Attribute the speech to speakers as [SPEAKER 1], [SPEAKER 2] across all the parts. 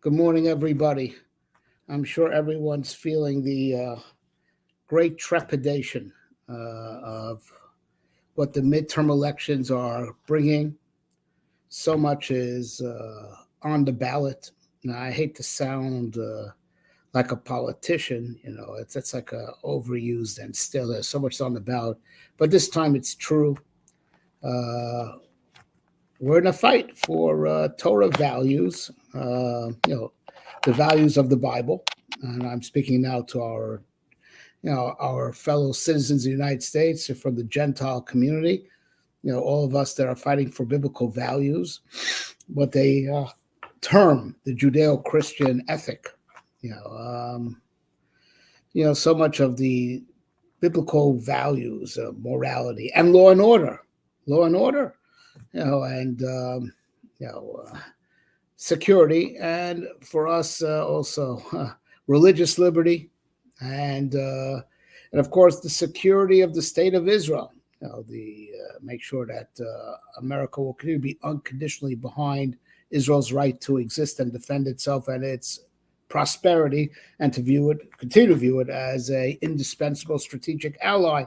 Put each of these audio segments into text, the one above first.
[SPEAKER 1] Good morning, everybody. I'm sure everyone's feeling the great trepidation of what the midterm elections are bringing. So much is on the ballot. Now, I hate to sound like a politician, it's like a overused, and still there's so much on the ballot. But this time it's true. We're in a fight for Torah values, the values of the Bible. And I'm speaking now to our fellow citizens of the United States or from the Gentile community, all of us that are fighting for biblical values, what they term the Judeo-Christian ethic. So much of the biblical values, morality, and law and order, security, and for us also religious liberty, and of course the security of the state of Israel. Make sure that America will continue to be unconditionally behind Israel's right to exist and defend itself and its prosperity, and to continue to view it as a indispensable strategic ally,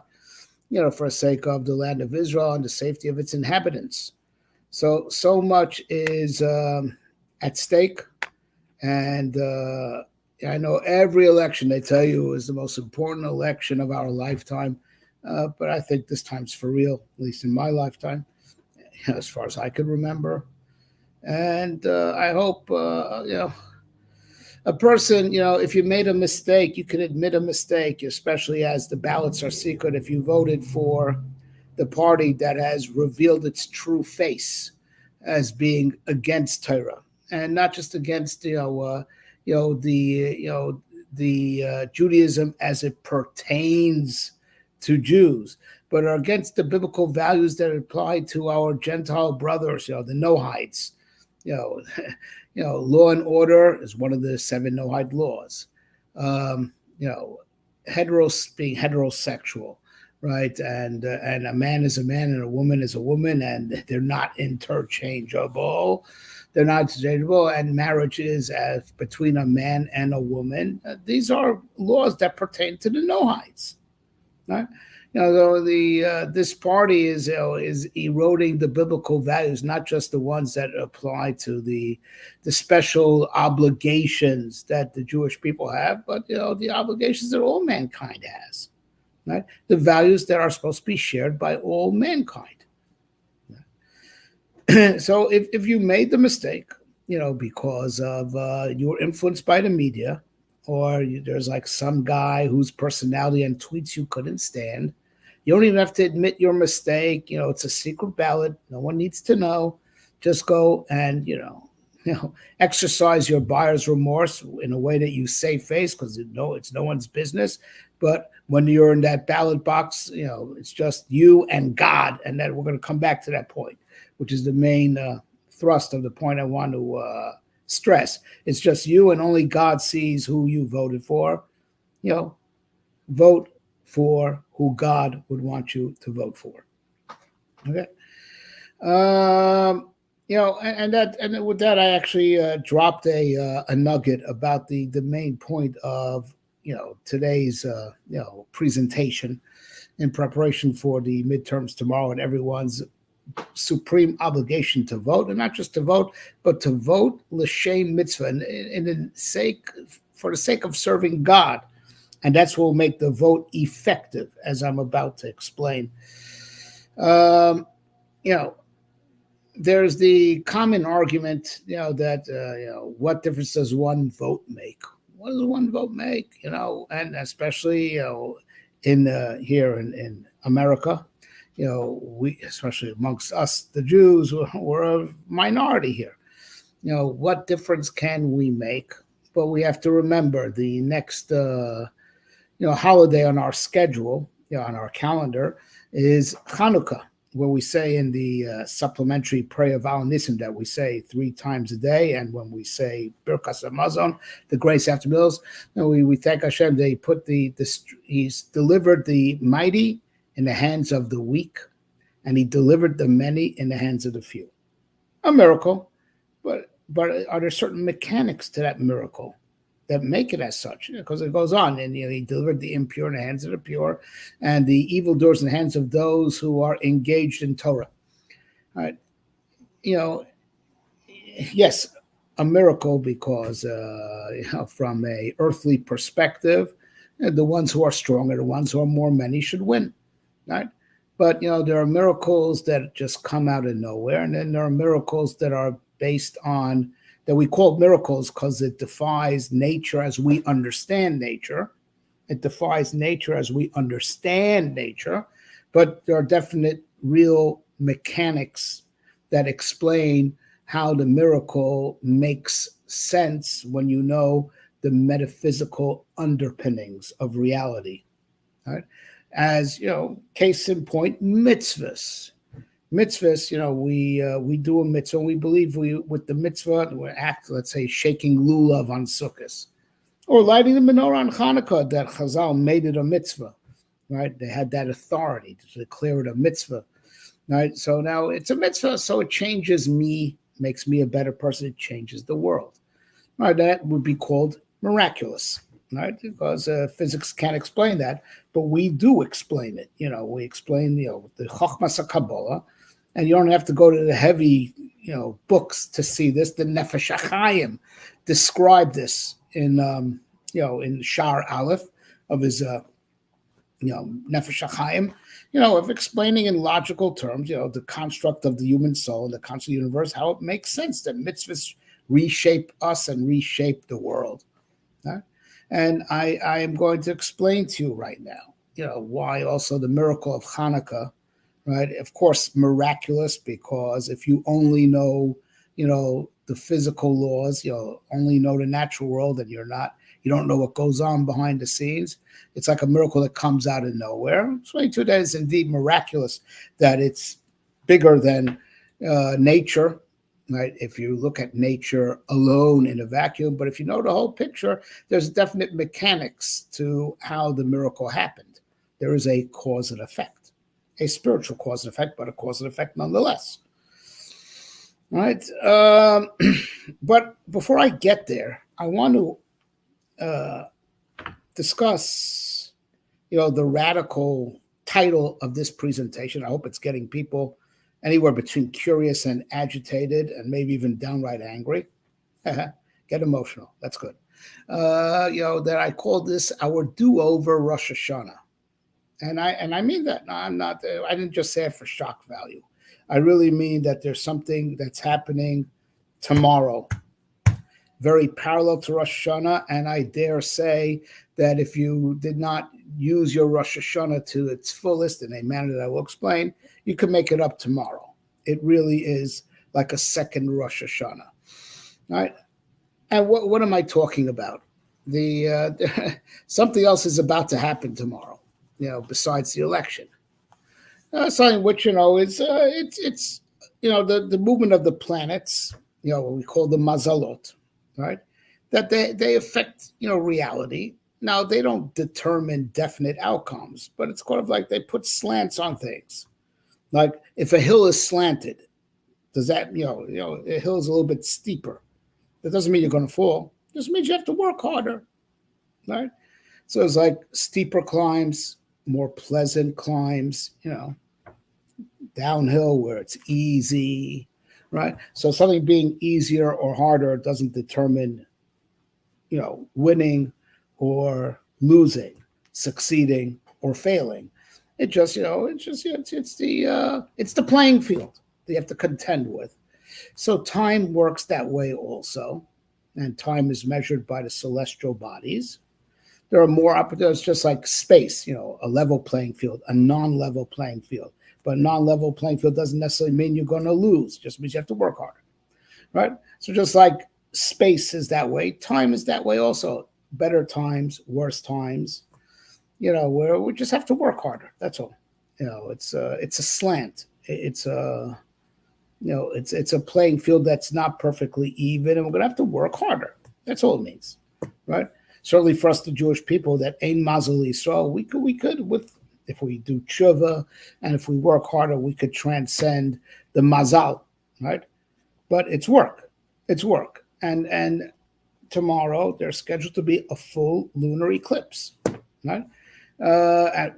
[SPEAKER 1] for the sake of the land of Israel and the safety of its inhabitants. So much is at stake, and I know every election they tell you is the most important election of our lifetime, but I think this time's for real, at least in my lifetime, as far as I could remember. And I hope, a person, if you made a mistake, you can admit a mistake, especially as the ballots are secret. If you voted for the party that has revealed its true face as being against Torah, and not just against the Judaism as it pertains to Jews, but are against the biblical values that apply to our Gentile brothers, the Noahites. Law and order is one of the 7 Noahide laws. Being heterosexual, right? And a man is a man and a woman is a woman, and they're not interchangeable. And marriage is between a man and a woman. These are laws that pertain to the Noahites, right? This party is eroding the biblical values, not just the ones that apply to the special obligations that the Jewish people have, but the obligations that all mankind has, right? The values that are supposed to be shared by all mankind. So if you made the mistake, because of you were influenced by the media, or there's like some guy whose personality and tweets you couldn't stand, you don't even have to admit your mistake. It's a secret ballot. No one needs to know. Just go and, exercise your buyer's remorse in a way that you save face, because it's no one's business. But when you're in that ballot box, it's just you and God. And then we're going to come back to that point, which is the main thrust of the point I want to stress. It's just you, and only God sees who you voted for. Vote for who God would want you to vote for. Okay. And with that, I actually dropped a nugget about the main point of today's presentation in preparation for the midterms tomorrow, and everyone's supreme obligation to vote, and not just to vote, but to vote l'shem mitzvah, for the sake of serving God. And that's what will make the vote effective, as I'm about to explain. There's the common argument, that, what difference does one vote make? What does one vote make? And especially, here in America, we, especially amongst us, the Jews, we're a minority here. What difference can we make? But we have to remember the next, holiday on our schedule, on our calendar, is Hanukkah, where we say in the supplementary prayer of Al Nisim that we say 3 times a day, and when we say Birkas Hamazon, the grace after meals, we thank Hashem. They put He's delivered the mighty in the hands of the weak, and He delivered the many in the hands of the few. A miracle, but but are there certain mechanics to that miracle that make it as such? Because it goes on, and he delivered the impure in the hands of the pure, and the evildoers in the hands of those who are engaged in Torah. All right, yes, a miracle because from a earthly perspective, the ones who are stronger, the ones who are more many, should win, right? But there are miracles that just come out of nowhere, and then there are miracles that are based on, that we call miracles because it defies nature as we understand nature. It defies nature as we understand nature, but there are definite real mechanics that explain how the miracle makes sense when you know the metaphysical underpinnings of reality. Right? As case in point, mitzvahs. Mitzvahs, we do a mitzvah. We believe with the mitzvah we act, let's say, shaking lulav on Sukkot, or lighting the menorah on Hanukkah. That Chazal made it a mitzvah, right? They had that authority to declare it a mitzvah, right? So now it's a mitzvah, so it changes me, makes me a better person. It changes the world, right? That would be called miraculous, right? Because physics can't explain that, but we do explain it. We explain the Chochmas HaKabbalah. And you don't have to go to the heavy, books to see this. The Nefesh HaChaim described this in Shar Aleph of his, Nefesh HaChaim, of explaining in logical terms, the construct of the human soul, the construct of the universe, how it makes sense that mitzvahs reshape us and reshape the world. Right? And I am going to explain to you right now, why also the miracle of Hanukkah. Right, of course, miraculous, because if you only know, the physical laws, only know the natural world, and you don't know what goes on behind the scenes. It's like a miracle that comes out of nowhere. 22 days is indeed miraculous, that it's bigger than nature, right? If you look at nature alone in a vacuum, but if you know the whole picture, there's definite mechanics to how the miracle happened. There is a cause and effect. A spiritual cause and effect, but a cause and effect nonetheless. All right. But before I get there, I want to discuss, the radical title of this presentation. I hope it's getting people anywhere between curious and agitated, and maybe even downright angry. Get emotional. That's good. That I call this our do-over Rosh Hashanah. And I mean that. No, I'm not. I didn't just say it for shock value. I really mean that there's something that's happening tomorrow, very parallel to Rosh Hashanah. And I dare say that if you did not use your Rosh Hashanah to its fullest in a manner that I will explain, you can make it up tomorrow. It really is like a second Rosh Hashanah. All right. And what am I talking about? Something else is about to happen tomorrow. Besides the election, something which it's the movement of the planets. What we call the mazalot, right? That they affect reality. Now they don't determine definite outcomes, but it's kind of like they put slants on things. Like if a hill is slanted, does that a hill is a little bit steeper? That doesn't mean you're going to fall. It just means you have to work harder, right? So it's like steeper climbs, more pleasant climbs, downhill where it's easy, right? So something being easier or harder doesn't determine, winning or losing, succeeding or failing. It just, it's the playing field that you have to contend with. So time works that way also, and time is measured by the celestial bodies. There are more opportunities, just like space, a level playing field, a non-level playing field. But a non-level playing field doesn't necessarily mean you're going to lose. It just means you have to work harder, right? So just like space is that way, time is that way also. Better times, worse times, where we just have to work harder. That's all. It's a slant. It's a playing field that's not perfectly even, and we're going to have to work harder. That's all it means, right? Certainly for us, the Jewish people, that Ein Mazel Yisrael, we could, if we do tshuva and if we work harder, we could transcend the mazal, right? But it's work. It's work. And tomorrow there's scheduled to be a full lunar eclipse, right?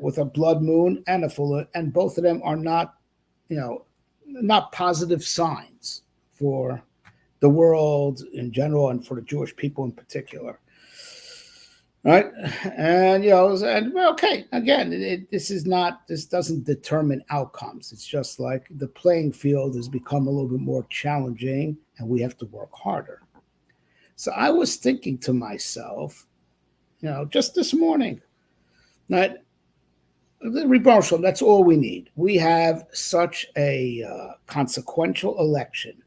[SPEAKER 1] With a blood moon and a full, and both of them are not, not positive signs for the world in general and for the Jewish people in particular. Right. And, okay, again, this doesn't determine outcomes. It's just like the playing field has become a little bit more challenging and we have to work harder. So I was thinking to myself, just this morning, that that's all we need. We have such a consequential election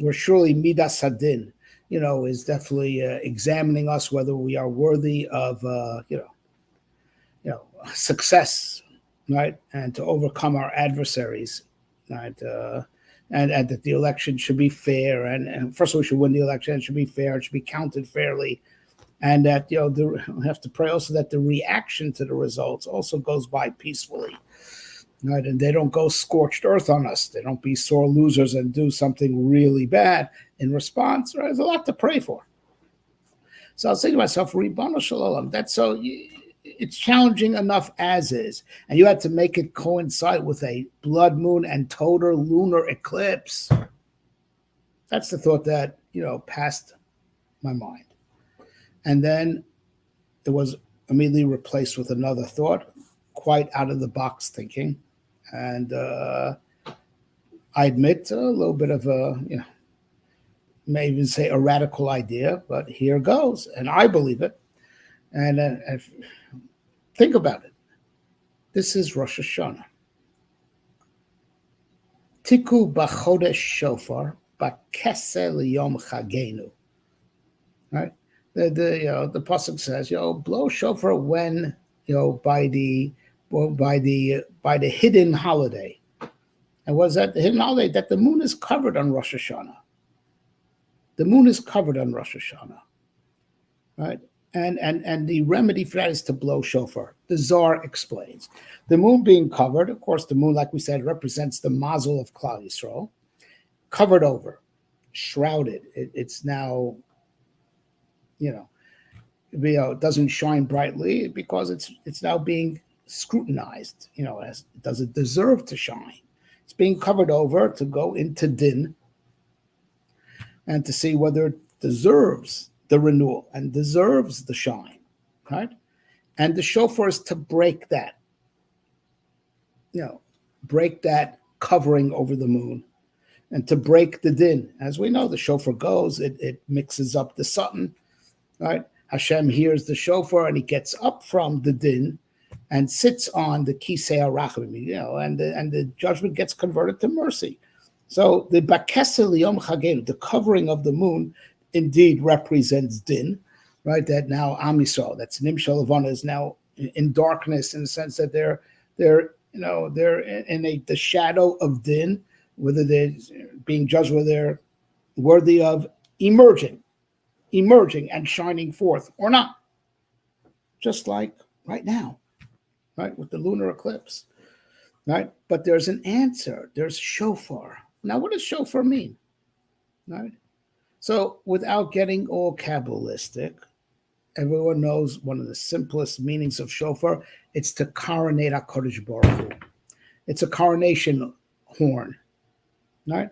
[SPEAKER 1] where surely Midas Hadin, is definitely examining us whether we are worthy of, success, right, and to overcome our adversaries, right, and that the election should be fair, and first of all, we should win the election. It should be fair. It should be counted fairly, and that we have to pray also that the reaction to the results also goes by peacefully. Right, and they don't go scorched earth on us. They don't be sore losers and do something really bad in response. Right? There's a lot to pray for. So I was thinking to myself, Ribbon Shalom, that's so it's challenging enough as is, and you had to make it coincide with a blood moon and total lunar eclipse. That's the thought that passed my mind, and then it was immediately replaced with another thought, quite out of the box thinking. And I admit a little bit of a, may even say a radical idea, but here goes. And I believe it. And think about it. This is Rosh Hashanah. Tiku b'chodesh shofar b'keseh liyom chagenu. Right? The pasuk says, blow shofar when, by the hidden holiday. And what is that? The hidden holiday, that the moon is covered on Rosh Hashanah. The moon is covered on Rosh Hashanah. Right? And the remedy for that is to blow shofar. The Zohar explains. The moon being covered, of course, the moon, like we said, represents the mazel of Klal Yisrael. Covered over, shrouded. It's now, it doesn't shine brightly because it's now being scrutinized, as does it deserve to shine. It's being covered over to go into din and to see whether it deserves the renewal and deserves the shine, right? And the shofar is to break that, break that covering over the moon and to break the din. As we know, the shofar goes, it mixes up the sutton, right? Hashem hears the shofar and he gets up from the din and sits on the kisei harachamim, and the judgment gets converted to mercy. So the bakeseh liyom chagenu, the covering of the moon, indeed represents din, right? That now Am Yisrael, that's Nimshal Levana, is now in darkness in the sense that they're in the shadow of din, whether they're being judged, whether they're worthy of emerging and shining forth or not, just like right now. Right, with the lunar eclipse, right? But there's an answer. There's shofar. Now, what does shofar mean? Right? So, without getting all Kabbalistic, everyone knows one of the simplest meanings of shofar. It's to coronate HaKadosh Baruch Hu. It's a coronation horn, right?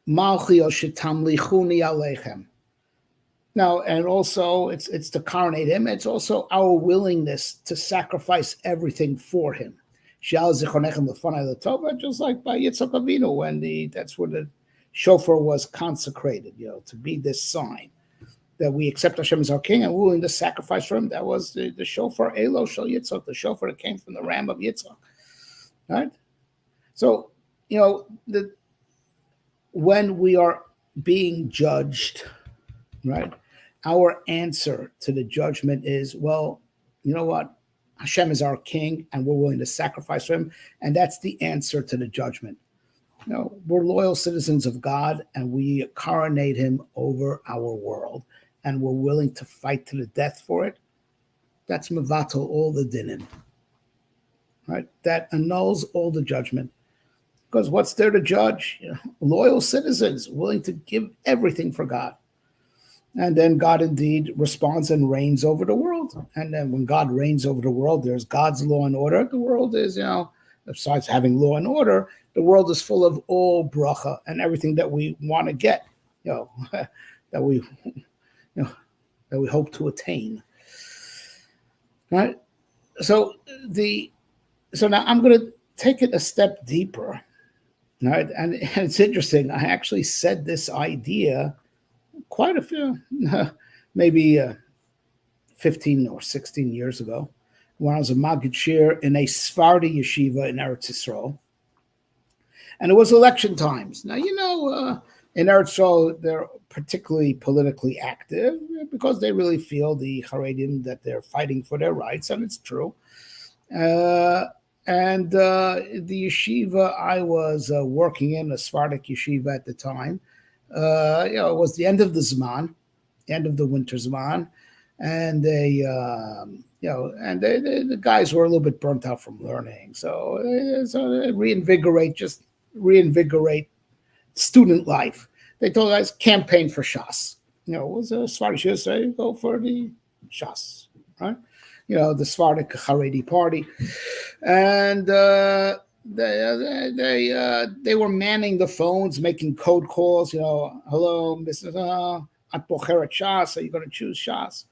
[SPEAKER 1] Malchi shetamlichuni aleichem. Now, and also it's to coronate him. It's also our willingness to sacrifice everything for him. Just like by Yitzchak Avinu, when that's where the shofar was consecrated, to be this sign that we accept Hashem as our king and we're willing to sacrifice for him. That was the shofar Elo Shel Yitzchak, the shofar that came from the ram of Yitzchak. Right? So, when we are being judged, right? Our answer to the judgment is, well, you know what? Hashem is our king and we're willing to sacrifice for him. And that's the answer to the judgment. We're loyal citizens of God and we coronate him over our world and we're willing to fight to the death for it. That's mevatel all the dinim, right? That annuls all the judgment. Because what's there to judge? Loyal citizens willing to give everything for God. And then God indeed responds and reigns over the world. And then when God reigns over the world, there's God's law and order. The world is, besides having law and order, the world is full of all bracha and everything that we want to get, that we hope to attain. Right? So now I'm going to take it a step deeper. Right? And it's interesting. I actually said this idea quite a few, maybe 15 or 16 years ago, when I was a Maggid Shir in a Sephardi yeshiva in Eretz Yisrael. And it was election times. Now, in Eretz Yisrael, they're particularly politically active because they really feel, the Haredim, that they're fighting for their rights, and it's true. The yeshiva I was working in, a Sephardic yeshiva at the time, it was the end of the Zman, end of the winter Zman, and the guys were a little bit burnt out from learning, so they reinvigorate student life. They told us campaign for Shas. It was a Sephardic should say go for the Shas, right? The Sephardic Haredi party, and they were manning the phones, making code calls. Hello, Mrs. At Bocheret Shas, are you going to choose Shas?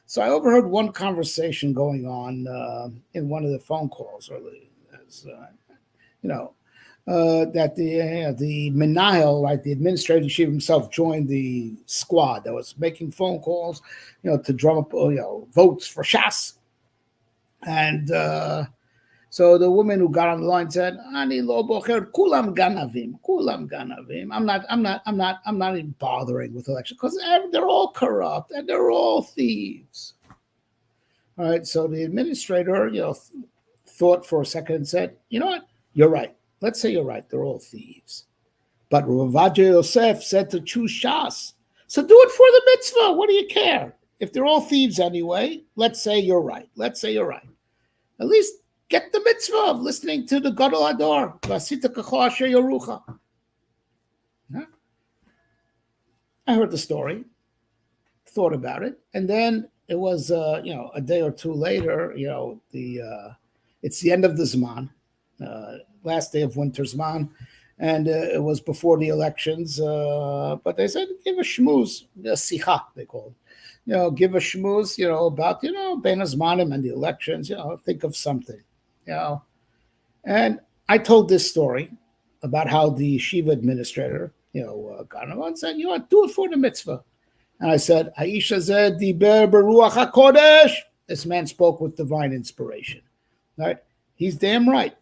[SPEAKER 1] So I overheard one conversation going on in one of the phone calls, that the Menahel, like the administrative chief himself, joined the squad that was making phone calls, to drum up, votes for Shas. And so the woman who got on the line said, "Ani lo bocher, kulam ganavim. I'm not even bothering with election because they're all corrupt and they're all thieves." All right. So the administrator, thought for a second and said, "You know what? You're right. Let's say you're right. They're all thieves." But Rav Ovadia Yosef said to choose Shas. So do it for the mitzvah. What do you care? If they're all thieves anyway, let's say you're right. At least get the mitzvah of listening to the Gadol Hador. Vasita kacho asher yorucha. I heard the story, thought about it, and then it was, a day or two later, it's the end of the Zman, last day of winter Zman, and it was before the elections, but they said, give a shmooze, a sicha, they called it. Give a shmooze, about, Ben Azmanim and the elections, think of something, And I told this story about how the yeshiva administrator, got him and said, do it for the mitzvah. And I said, Haisha zeh diber beruach hakodesh. This man spoke with divine inspiration, right? He's damn right.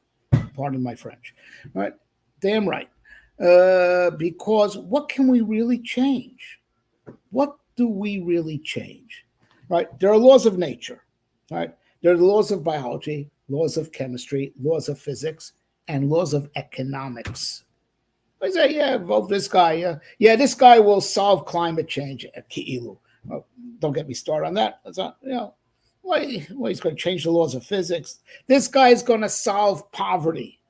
[SPEAKER 1] Pardon my French, right? Damn right. Because what can we really change? What do we really change, right? There are laws of nature, right? There are the laws of biology, laws of chemistry, laws of physics, and laws of economics. I say, vote this guy. This guy will solve climate change. Ki'ilu. Well, don't get me started on that. That's not, he's going to change the laws of physics. This guy is going to solve poverty,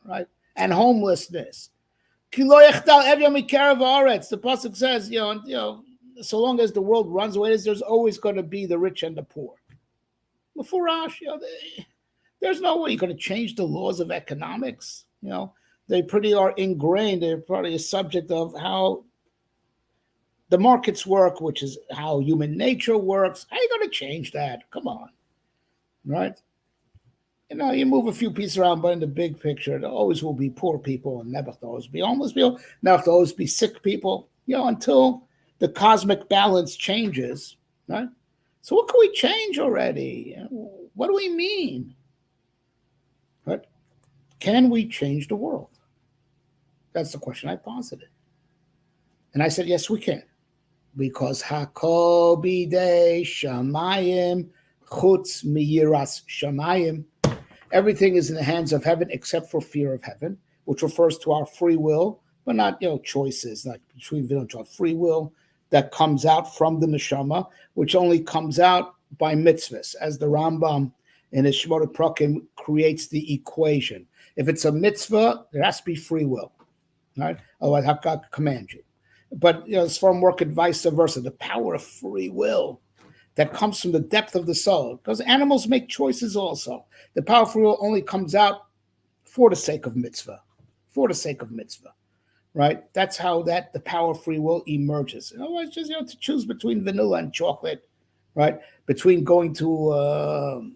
[SPEAKER 1] right? And homelessness. The pasuk says, so long as the world runs away, there's always going to be the rich and the poor. Before ROSH, there's no way you're going to change the laws of economics. They pretty are ingrained. They're probably a subject of how the markets work, which is how human nature works. How are you going to change that? Come on, right? You move a few pieces around, but in the big picture, there always will be poor people, and never always be homeless people, never always be sick people, until the cosmic balance changes, right? So what can we change already? What do we mean? Right? Can we change the world? That's the question I posited. And I said, yes, we can. Because Hakol bidei shamayim chutz miyiras shamayim. Everything is in the hands of heaven except for fear of heaven, which refers to our free will, but not, choices, like between free will that comes out from the neshama, which only comes out by mitzvahs, as the Rambam in his Shemot Prakim creates the equation. If it's a mitzvah, there has to be free will, right? Otherwise, how God command you? But it's from work and vice versa. The power of free will that comes from the depth of the soul, because animals make choices also. The power of free will only comes out for the sake of mitzvah, right? That's how the power of free will emerges. Otherwise, just to choose between vanilla and chocolate, right? Between going to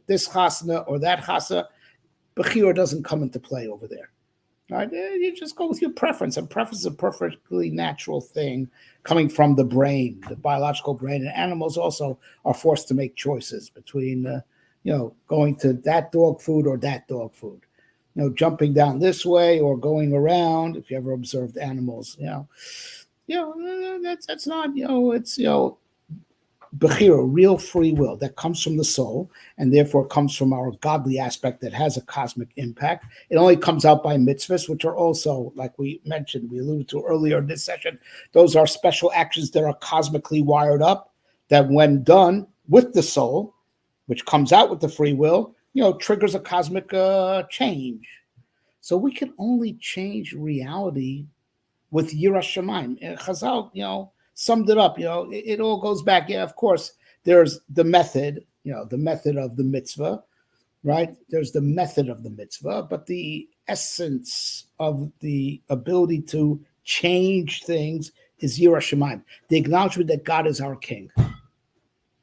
[SPEAKER 1] this chasana or that chasana, bechira doesn't come into play over there, right? You just go with your preference, and preference is a perfectly natural thing coming from the brain, the biological brain. And animals also are forced to make choices between, going to that dog food or that dog food, jumping down this way or going around. If you ever observed animals, that's not, it's, bechira, real free will that comes from the soul, and therefore comes from our godly aspect that has a cosmic impact. It only comes out by mitzvahs, which are also, like we mentioned, we alluded to earlier in this session, those are special actions that are cosmically wired up, that when done with the soul, which comes out with the free will, triggers a cosmic change. So we can only change reality with Yiras Shamayim. Chazal, summed it up. It all goes back. Yeah, of course, there's the method, the method of the mitzvah, right? There's the method of the mitzvah, but the essence of the ability to change things is Yiras Shamayim, the acknowledgement that God is our king,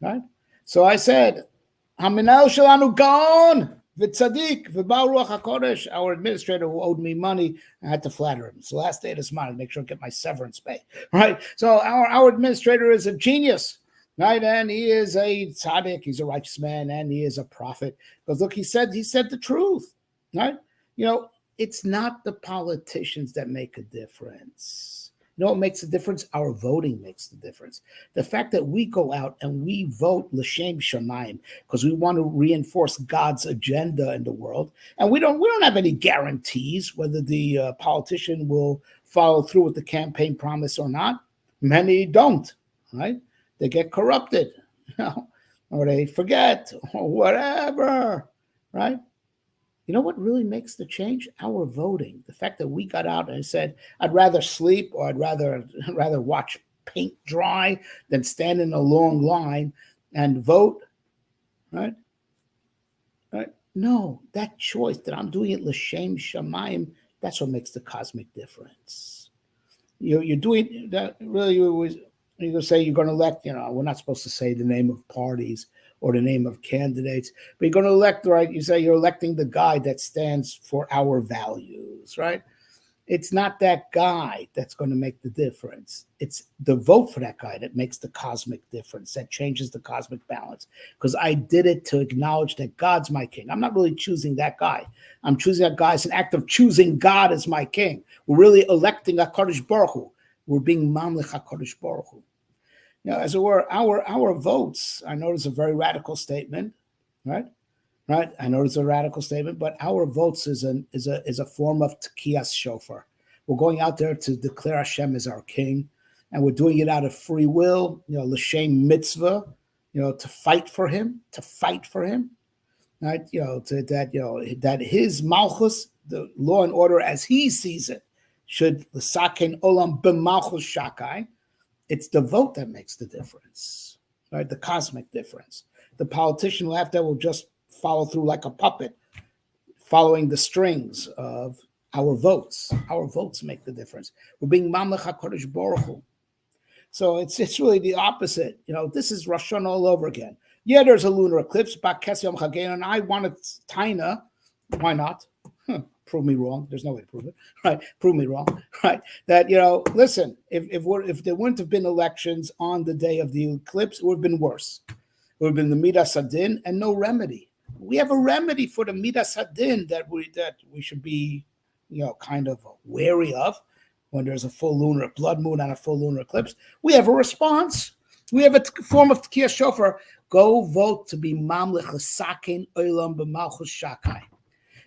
[SPEAKER 1] right? So I said, Haminal Shalanu Gaon, V'tzadik, V'ba'u Ruach HaKodesh, our administrator who owed me money, I had to flatter him. It's the last day of this month to make sure I get my severance pay, right? So our administrator is a genius, right? And he is a tzaddik, he's a righteous man, and he is a prophet. Because look, he said the truth, right? It's not the politicians that make a difference. What makes a difference? Our voting makes the difference. The fact that we go out and we vote l'shem shamayim because we want to reinforce God's agenda in the world, and we don't have any guarantees whether the politician will follow through with the campaign promise or not. Many don't, right? They get corrupted, or they forget, or whatever, right? You know what really makes the change? Our voting. The fact that we got out and said, I'd rather sleep or I'd rather watch paint dry than stand in a long line and vote, right? Right? No, that choice that I'm doing it l'shem shamayim, that's what makes the cosmic difference. You're doing that really. You're going to say you're going to elect, we're not supposed to say the name of parties or the name of candidates, but you're going to elect, right? You say you're electing the guy that stands for our values, right? It's not that guy that's going to make the difference. It's the vote for that guy that makes the cosmic difference, that changes the cosmic balance. Because I did it to acknowledge that God's my king. I'm not really choosing that guy. I'm choosing that guy as an act of choosing God as my king. We're really electing HaKadosh Baruch Hu. We're being mamlech HaKadosh Baruch Hu. As it were, our votes, I know it's a very radical statement, right? Right? I know it's a radical statement, but our votes is a form of tekiyas shofar. We're going out there to declare Hashem as our king, and we're doing it out of free will, l'shem mitzvah, to fight for him, right? That his malchus, the law and order as he sees it, should l'saken olam b'malchus shakai. It's the vote that makes the difference, right? The cosmic difference. The politician will just follow through like a puppet, following the strings of our votes. Our votes make the difference. We're being mamlech HaKadosh Baruch Hu. So it's really the opposite. This is Rosh Hashanah all over again. Yeah, there's a lunar eclipse, and I wanted Taina. Why not? Prove me wrong. There's no way to prove it, right? Prove me wrong, right? That, listen, if there wouldn't have been elections on the day of the eclipse, it would have been worse. It would have been the Midas Hadin and no remedy. We have a remedy for the Midas Hadin that we should be, kind of wary of when there's a full lunar blood moon and a full lunar eclipse. We have a response. We have a form of tekiyas shofar. Go vote to be mamlech l'saken olam b'malchus shakai.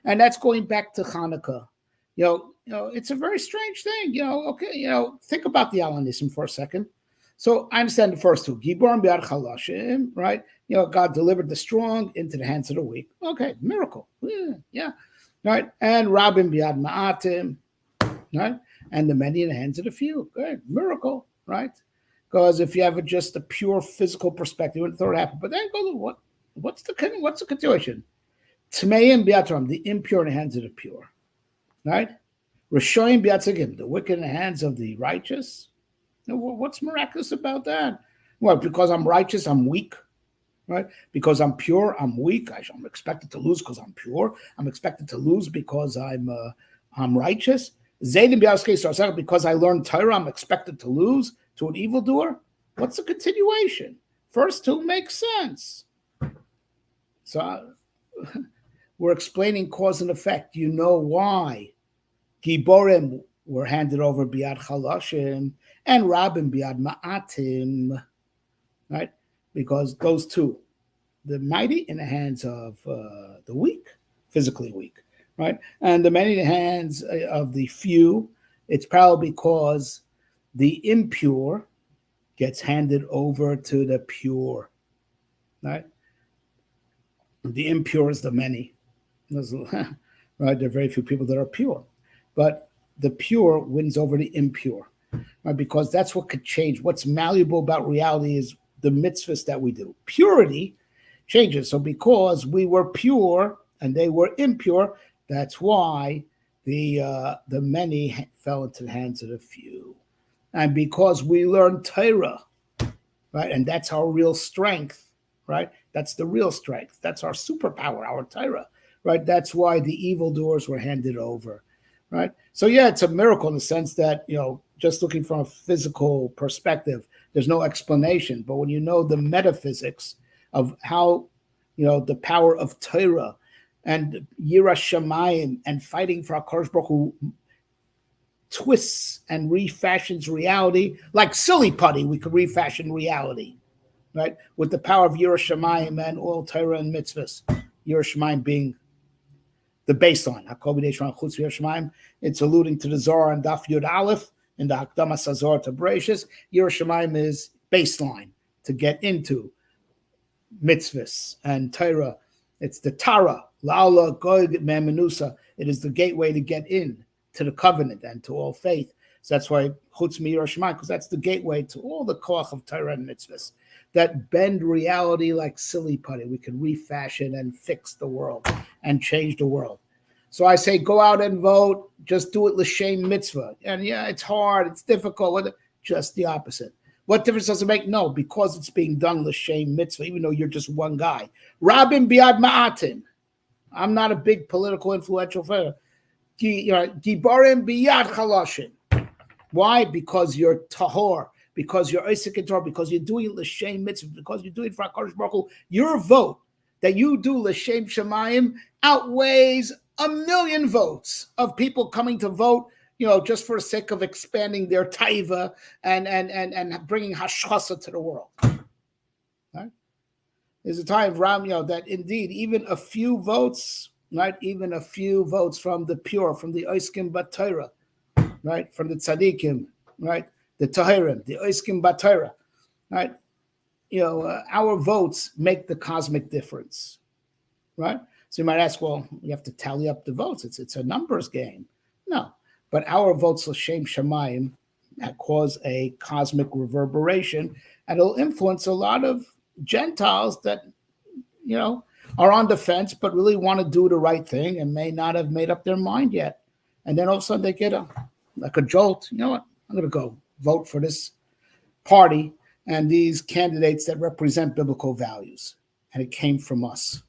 [SPEAKER 1] And that's going back to Hanukkah. It's a very strange thing. Think about the Alanism for a second. So I understand the first two. Giborim biad chalashim, right? God delivered the strong into the hands of the weak. Okay, miracle. Yeah. Right? And Rabim biad ma'atim, right? And the many in the hands of the few. Good, miracle, right? Because if you have just a pure physical perspective, you wouldn't thought it happened. But then go, what's the continuation? Tmeim biatram, the impure in the hands of the pure, right? Rishoyim biatzagim, the wicked in the hands of the righteous. What's miraculous about that? Well, because I'm righteous, I'm weak, right? Because I'm pure, I'm weak. I'm expected to lose because I'm pure. I'm expected to lose because I'm righteous. Zaydim biatzagim, because I learned Torah, I'm expected to lose to an evildoer. What's the continuation? First two make sense. So we're explaining cause and effect. You know why Giborim were handed over biad chalashim and Rabim biad ma'atim, right? Because those two, the mighty in the hands of the weak, physically weak, right? And the many in the hands of the few, it's probably because the impure gets handed over to the pure, right? The impure is the many. Right? There are very few people that are pure. But the pure wins over the impure, right? Because that's what could change. What's malleable about reality is the mitzvahs that we do. Purity changes. So because we were pure and they were impure, that's why the many fell into the hands of the few. And because we learned Torah, right? And that's our real strength, right? That's the real strength. That's our superpower, our Torah, right? That's why the evildoers were handed over, right? So yeah, it's a miracle in the sense that, just looking from a physical perspective, there's no explanation. But when you know the metaphysics of how, the power of Torah and Yiras Shamayim and fighting for HaKadosh Baruch Hu twists and refashions reality, like silly putty, we could refashion reality, right? With the power of Yiras Shamayim and all Torah and mitzvahs. Yiras Shamayim being the baseline. It's alluding to the Zohar and Daf Yud Aleph in the Hakdamas HaZohar to Bereshis. Yiras Shamayim is baseline to get into mitzvahs and Torah. It's the Tara, La'ala Goy Memenusa. It is the gateway to get in to the covenant and to all faith. So that's why Chutz Yiras Shamayim, because that's the gateway to all the koach of Torah and mitzvahs that bend reality like silly putty. We can refashion and fix the world and change the world. So I say, go out and vote. Just do it l'shem mitzvah. And yeah, it's hard. It's difficult. Just the opposite. What difference does it make? No, because it's being done l'shem mitzvah, even though you're just one guy. Rabim biad ma'atim. I'm not a big political influential figure. Giborim biyad chalashim. Why? Because you're tahor, because you're Isaac and Torah, because you're doing l'shem mitzvah, because you're doing for HaKadosh Baruch Hu. Your vote that you do l'shem shamayim outweighs 1,000,000 votes of people coming to vote, just for the sake of expanding their taiva and bringing hashchasa to the world. Right? There's a time of Ram, that indeed even a few votes, right? Even a few votes from the pure, from the Oiskim Batayra, right? From the Tzadikim, right? The Tahirim, the Oiskim Batayra, right? Our votes make the cosmic difference, right? So you might ask, well, you have to tally up the votes. It's a numbers game. No, but our votes l'shem shamayim cause a cosmic reverberation, and it'll influence a lot of Gentiles that, are on the fence, but really want to do the right thing and may not have made up their mind yet. And then all of a sudden they get a jolt. You know what? I'm going to go vote for this party and these candidates that represent biblical values. And it came from us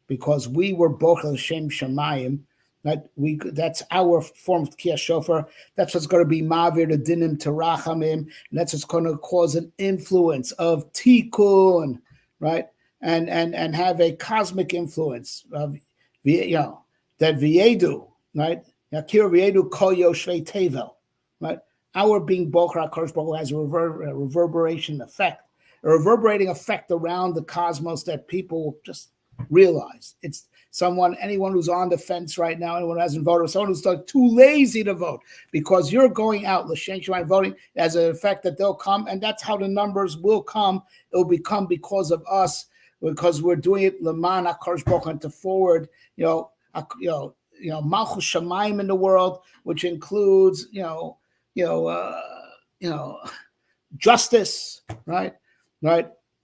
[SPEAKER 1] because we were boch l'shem shamayim. That's our form of Tkiyah Shofar. That's what's going to be Ma'avir the Dinim to Rachamim. And that's what's going to cause an influence of Tikun, right? And have a cosmic influence of, that V'yedu, right? Yakir V'yedu Kol Yoshvei Tevel, right? Our being Bochra HaKadosh Baruch Hu has a reverberation effect, a reverberating effect around the cosmos that people just realize. It's anyone who's on the fence right now, anyone who hasn't voted, someone who's too lazy to vote, because you're going out, l'shem shamayim, voting, as an effect that they'll come, and that's how the numbers will come. It will become because of us, because we're doing it l'man HaKadosh Baruch Hu, and to forward, malchus shamayim in the world, which includes, justice, right,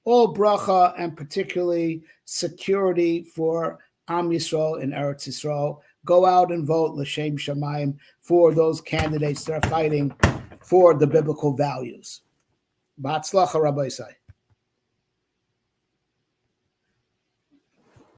[SPEAKER 1] all bracha, and particularly security for Am Yisrael in Eretz Yisrael. Go out and vote l'shem shamayim for those candidates that are fighting for the biblical values. B'atzlacha, Rabbi Isai.